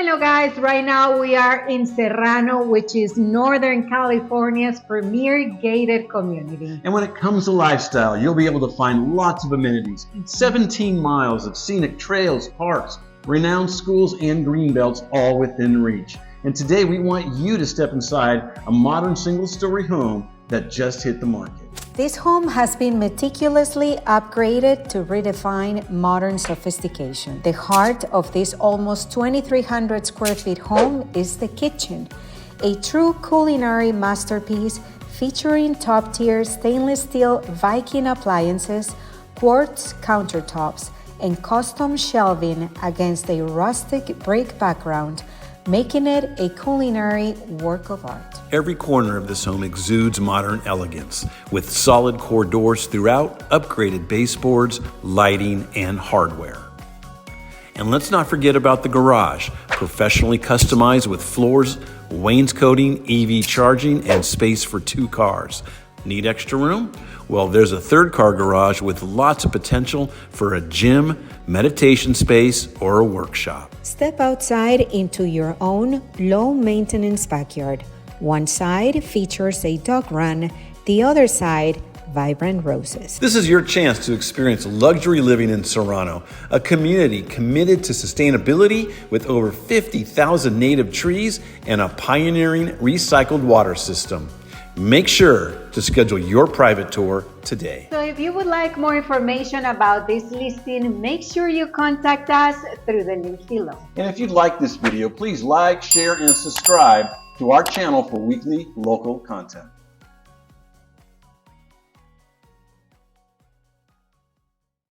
Hello guys, right now we are in Serrano, which is Northern California's premier gated community. And when it comes to lifestyle, you'll be able to find lots of amenities, 17 miles of scenic trails, parks, renowned schools, and greenbelts all within reach. And today we want you to step inside a modern single-story home that just hit the market. This home has been meticulously upgraded to redefine modern sophistication. The heart of this almost 2,300 square feet home is the kitchen, a true culinary masterpiece featuring top-tier stainless steel Viking appliances, quartz countertops, and custom shelving against a rustic brick background, making it a culinary work of art. Every corner of this home exudes modern elegance, with solid core doors throughout, upgraded baseboards, lighting, and hardware. And let's not forget about the garage, professionally customized with floors, wainscoting, EV charging, and space for 2 cars. Need extra room? Well, there's a 3rd car garage with lots of potential for a gym, meditation space, or a workshop. Step outside into your own low-maintenance backyard. One side features a dog run, the other side, vibrant roses. This is your chance to experience luxury living in Serrano, a community committed to sustainability with over 50,000 native trees and a pioneering recycled water system. Make sure to schedule your private tour today. So if you would like more information about this listing, make sure you contact us through the link below. And if you like this video, please like, share, and subscribe to our channel for weekly local content.